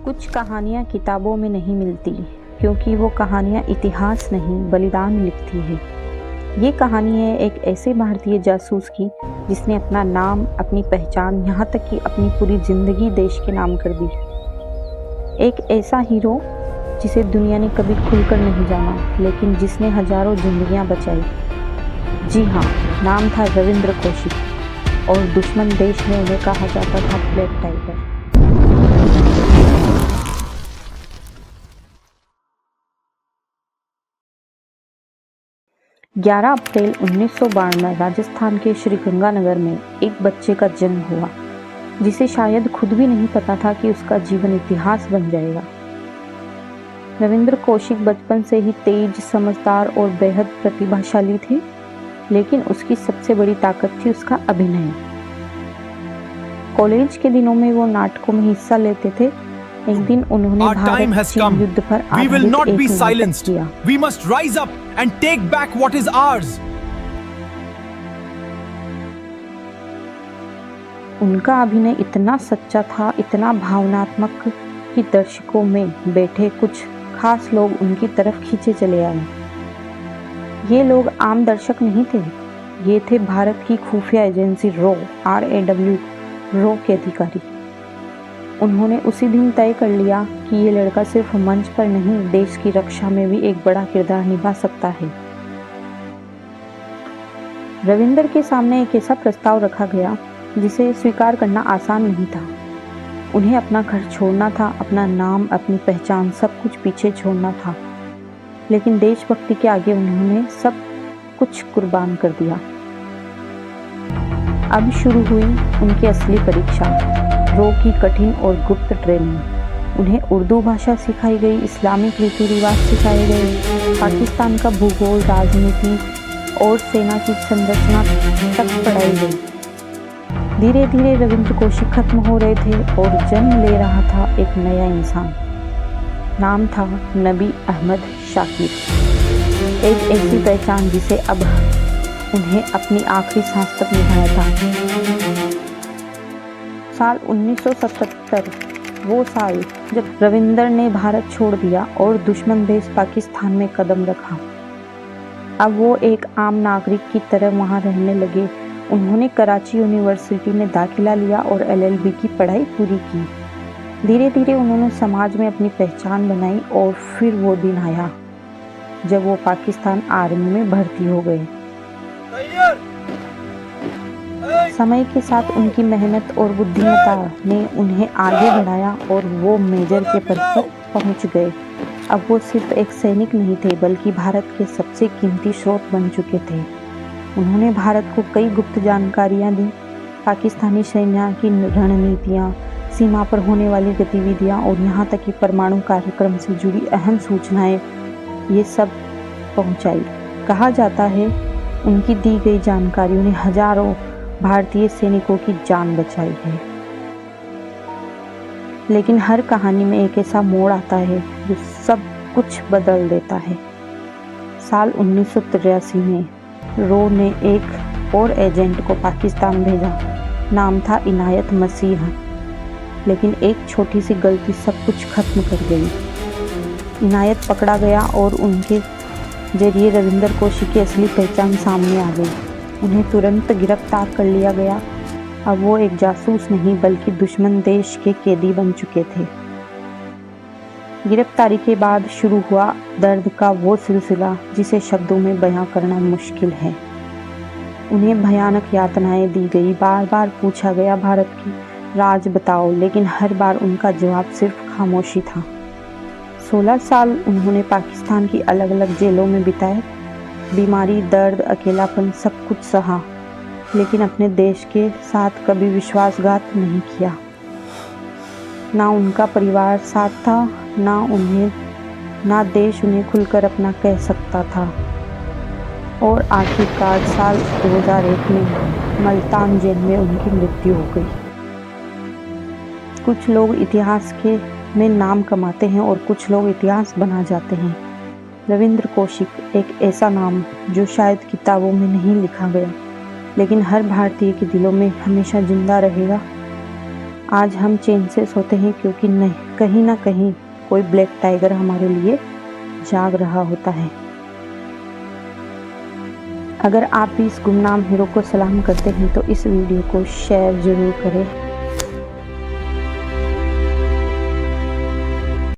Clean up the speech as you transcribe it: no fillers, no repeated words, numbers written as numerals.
कुछ कहानियाँ किताबों में नहीं मिलती क्योंकि वो कहानियाँ इतिहास नहीं बलिदान लिखती है। ये कहानी है एक ऐसे भारतीय जासूस की जिसने अपना नाम, अपनी पहचान, यहाँ तक कि अपनी पूरी जिंदगी देश के नाम कर दी। एक ऐसा हीरो जिसे दुनिया ने कभी खुलकर नहीं जाना, लेकिन जिसने हजारों जिंदगियां बचाई। जी हाँ, नाम था रविंद्र कौशिक और दुश्मन देश में उन्हें कहा जाता था ब्लैक टाइगर। 11 अप्रैल 1992 राजस्थान के श्रीगंगानगर में एक बच्चे का जन्म हुआ, जिसे शायद खुद भी नहीं पता था कि उसका जीवन इतिहास बन जाएगा। रविंद्र कौशिक बचपन से ही तेज, समझदार और बेहद प्रतिभाशाली थे, लेकिन उसकी सबसे बड़ी ताकत थी उसका अभिनय। कॉलेज के दिनों में वो नाटकों में हिस्सा लेते थे। एक दिन उन्होंने भारत-चीन युद्ध पर आधारित एक नाटक किया। We must rise up and take back what is ours. उनका अभिनय इतना सच्चा था, इतना भावनात्मक कि दर्शकों में बैठे कुछ खास लोग उनकी तरफ खींचे चले आए। ये लोग आम दर्शक नहीं थे, ये थे भारत की खुफिया एजेंसी RAW के अधिकारी। उन्होंने उसी दिन तय कर लिया कि ये लड़का सिर्फ मंच पर नहीं, देश की रक्षा में भी एक बड़ा किरदार निभा सकता है। रविंद्र के सामने एक ऐसा प्रस्ताव रखा गया जिसे स्वीकार करना आसान नहीं था। उन्हें अपना घर छोड़ना था, अपना नाम, अपनी पहचान, सब कुछ पीछे छोड़ना था, लेकिन देशभक्ति के आगे उन्होंने सब कुछ कुर्बान कर दिया। अब शुरू हुई उनकी असली परीक्षा, की कठिन और गुप्त ट्रेनिंग। उन्हें उर्दू भाषा सिखाई गई, इस्लामिक रीति रिवाज सिखाए गए, पाकिस्तान का भूगोल, राजनीति और सेना की संरचना तक पढ़ाई गई। धीरे धीरे रविंद्र कौशिक खत्म हो रहे थे और जन्म ले रहा था एक नया इंसान। नाम था नबी अहमद शाकिर। एक ऐसी पहचान जिसे अब उन्हें अपनी आखिरी सांस तक निभाया था। साल 1977 वो साल जब रविंद्र ने भारत छोड़ दिया और दुश्मन देश पाकिस्तान में कदम रखा। अब वो एक आम नागरिक की तरह वहाँ रहने लगे। उन्होंने कराची यूनिवर्सिटी में दाखिला लिया और LLB की पढ़ाई पूरी की। धीरे धीरे उन्होंने समाज में अपनी पहचान बनाई और फिर वो दिन आया जब वो पाकिस्तान आर्मी में भर्ती हो गए। समय के साथ उनकी मेहनत और बुद्धिमत्ता ने उन्हें आगे बढ़ाया और वो मेजर के पद पर पहुंच गए। अब वो सिर्फ एक सैनिक नहीं थे, बल्कि भारत के सबसे कीमती स्रोत बन चुके थे। उन्होंने भारत को कई गुप्त जानकारियां दी, पाकिस्तानी सेना की रणनीतियां, सीमा पर होने वाली गतिविधियां और यहाँ तक कि परमाणु कार्यक्रम से जुड़ी अहम सूचनाएं, ये सब पहुंचाई। कहा जाता है उनकी दी गई जानकारियों ने हजारों भारतीय सैनिकों की जान बचाई है। लेकिन हर कहानी में एक ऐसा मोड़ आता है जो सब कुछ बदल देता है। साल 1983 में ने एक और एजेंट को पाकिस्तान भेजा। नाम था इनायत मसीह, लेकिन एक छोटी सी गलती सब कुछ खत्म कर गई। इनायत पकड़ा गया और उनके जरिए रविंद्र कौशिक की असली पहचान सामने आ गई। उन्हें तुरंत गिरफ्तार कर लिया गया। अब वो एक जासूस नहीं, बल्कि दुश्मन देश के कैदी बन चुके थे। गिरफ्तारी के बाद शुरू हुआ दर्द का वो सिलसिला जिसे शब्दों में बयां करना मुश्किल है। उन्हें भयानक यातनाएं दी गई, बार बार पूछा गया भारत की राज बताओ, लेकिन हर बार उनका जवाब सिर्फ खामोशी था। 16 साल उन्होंने पाकिस्तान की अलग अलग जेलों में बिताए। बीमारी, दर्द, अकेलापन सब कुछ सहा, लेकिन अपने देश के साथ कभी विश्वासघात नहीं किया। ना उनका परिवार साथ था, ना देश उन्हें खुलकर अपना कह सकता था। और आखिरकार साल 2001 में मल्तान जेल में उनकी मृत्यु हो गई। कुछ लोग इतिहास में नाम कमाते हैं और कुछ लोग इतिहास बना जाते हैं। रविंद्र कौशिक एक ऐसा नाम जो शायद किताबों में नहीं लिखा गया, लेकिन हर भारतीय के दिलों में हमेशा जिंदा रहेगा। आज हम चैन से सोते हैं क्योंकि नहीं कहीं ना कहीं कोई ब्लैक टाइगर हमारे लिए जाग रहा होता है। अगर आप भी इस गुमनाम हीरो को सलाम करते हैं तो इस वीडियो को शेयर ज़रूर करें।